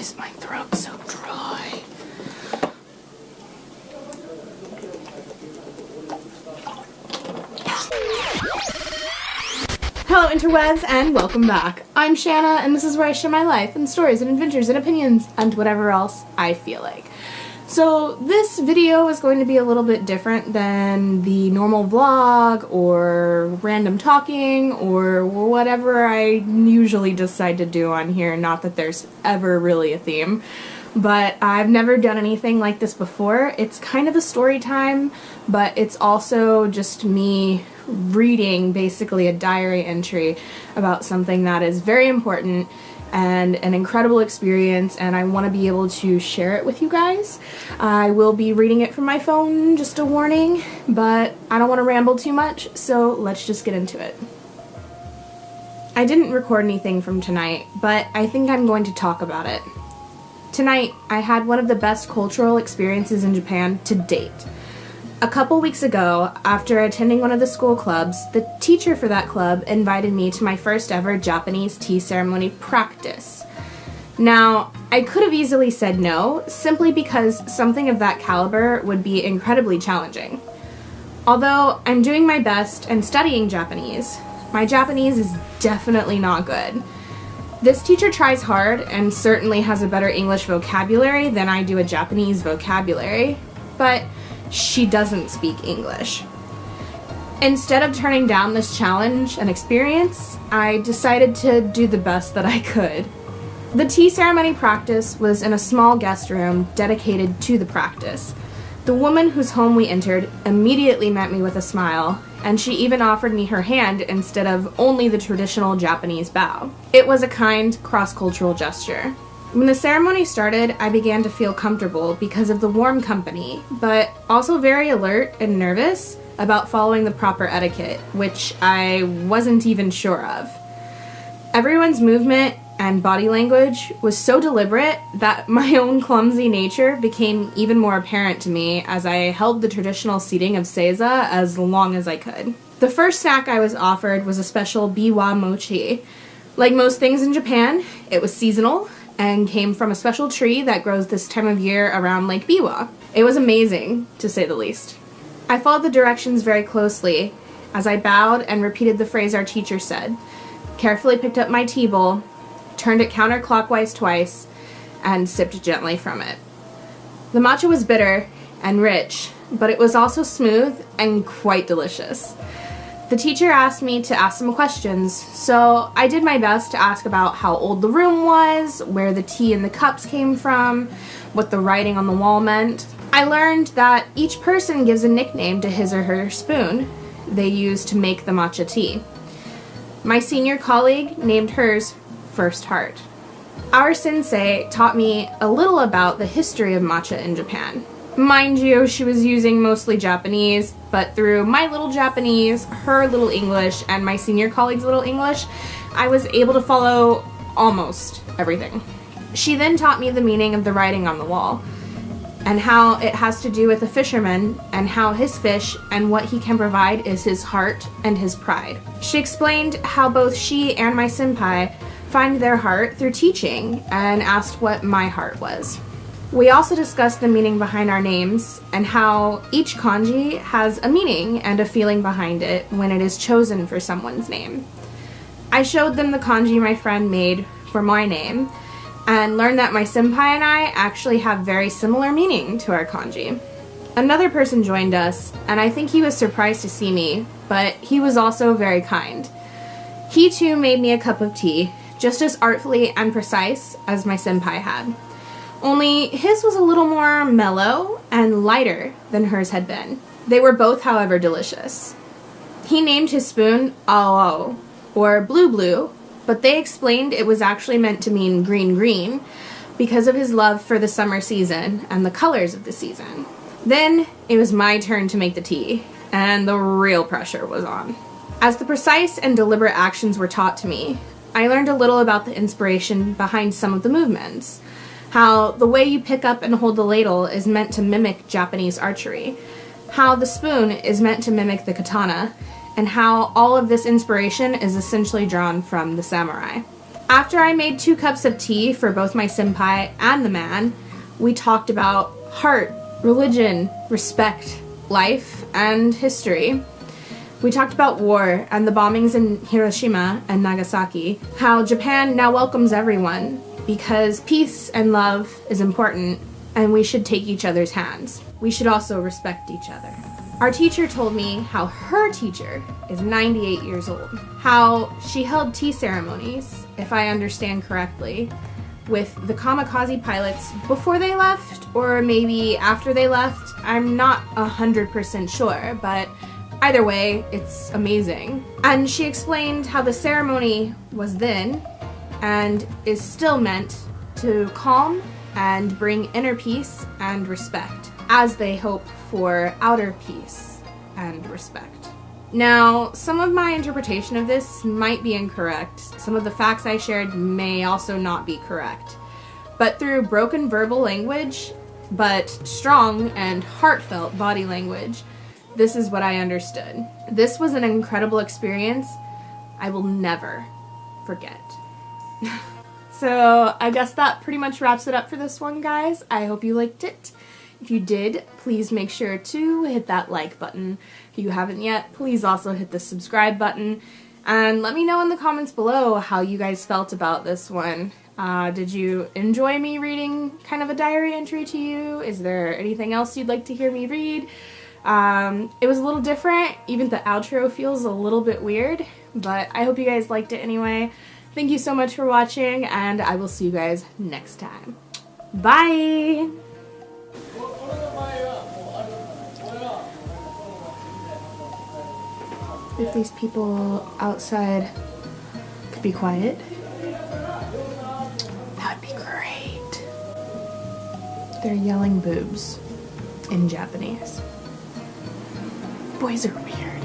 is my throat so dry? Hello interwebs and welcome back. I'm Shanna and this is where I share my life and stories and adventures and opinions and whatever else I feel like. So this video is going to be a little bit different than the normal vlog or random talking or whatever I usually decide to do on here. Not that there's ever really a theme, but I've never done anything like this before. It's kind of a story time, but it's also just me reading basically a diary entry about something that is very important and an incredible experience, and I want to be able to share it with you guys. I will be reading it from my phone, just a warning, but I don't want to ramble too much, so let's just get into it. I didn't record anything from tonight, but I think I'm going to talk about it. Tonight, I had one of the best cultural experiences in Japan to date. A couple weeks ago, after attending one of the school clubs, the teacher for that club invited me to my first ever Japanese tea ceremony practice. Now, I could have easily said no, simply because something of that caliber would be incredibly challenging. Although I'm doing my best and studying Japanese, my Japanese is definitely not good. This teacher tries hard and certainly has a better English vocabulary than I do a Japanese vocabulary, but she doesn't speak English. Instead of turning down this challenge and experience, I decided to do the best that I could. The tea ceremony practice was in a small guest room dedicated to the practice. The woman whose home we entered immediately met me with a smile, and she even offered me her hand instead of only the traditional Japanese bow. It was a kind, cross-cultural gesture. When the ceremony started, I began to feel comfortable because of the warm company, but also very alert and nervous about following the proper etiquette, which I wasn't even sure of. Everyone's movement and body language was so deliberate that my own clumsy nature became even more apparent to me as I held the traditional seating of seiza as long as I could. The first snack I was offered was a special biwa mochi. Like most things in Japan, it was seasonal and came from a special tree that grows this time of year around Lake Biwa. It was amazing, to say the least. I followed the directions very closely as I bowed and repeated the phrase our teacher said, carefully picked up my tea bowl, turned it counterclockwise twice, and sipped gently from it. The matcha was bitter and rich, but it was also smooth and quite delicious. The teacher asked me to ask some questions, so I did my best to ask about how old the room was, where the tea in the cups came from, what the writing on the wall meant. I learned that each person gives a nickname to his or her spoon they use to make the matcha tea. My senior colleague named hers First Heart. Our sensei taught me a little about the history of matcha in Japan. Mind you, she was using mostly Japanese, but through my little Japanese, her little English, and my senior colleague's little English, I was able to follow almost everything. She then taught me the meaning of the writing on the wall, and how it has to do with a fisherman, and how his fish and what he can provide is his heart and his pride. She explained how both she and my senpai find their heart through teaching, and asked what my heart was. We also discussed the meaning behind our names and how each kanji has a meaning and a feeling behind it when it is chosen for someone's name. I showed them the kanji my friend made for my name and learned that my senpai and I actually have very similar meaning to our kanji. Another person joined us, and I think he was surprised to see me, but he was also very kind. He too made me a cup of tea, just as artfully and precise as my senpai had. Only his was a little more mellow and lighter than hers had been. They were both, however, delicious. He named his spoon Ao, or Blue Blue, but they explained it was actually meant to mean green green because of his love for the summer season and the colors of the season. Then it was my turn to make the tea, and the real pressure was on. As the precise and deliberate actions were taught to me, I learned a little about the inspiration behind some of the movements. How the way you pick up and hold the ladle is meant to mimic Japanese archery, how the spoon is meant to mimic the katana, and how all of this inspiration is essentially drawn from the samurai. After I made 2 cups of tea for both my senpai and the man, we talked about heart, religion, respect, life, and history. We talked about war and the bombings in Hiroshima and Nagasaki, how Japan now welcomes everyone because peace and love is important and we should take each other's hands. We should also respect each other. Our teacher told me how her teacher is 98 years old, how she held tea ceremonies, if I understand correctly, with the kamikaze pilots before they left or maybe after they left. I'm not 100% sure, but either way, it's amazing. And she explained how the ceremony was then and is still meant to calm and bring inner peace and respect as they hope for outer peace and respect. Now, some of my interpretation of this might be incorrect. Some of the facts I shared may also not be correct. But through broken verbal language, but strong and heartfelt body language, this is what I understood. This was an incredible experience I will never forget. So I guess that pretty much wraps it up for this one, guys. I hope you liked it. If you did, please make sure to hit that like button. If you haven't yet, please also hit the subscribe button. And let me know in the comments below how you guys felt about this one. Did you enjoy me reading kind of a diary entry to you? Is there anything else you'd like to hear me read? It was a little different. Even the outro feels a little bit weird, but I hope you guys liked it anyway. Thank you so much for watching, and I will see you guys next time. Bye! If these people outside could be quiet, that would be great. They're yelling boobs in Japanese. Boys are weird.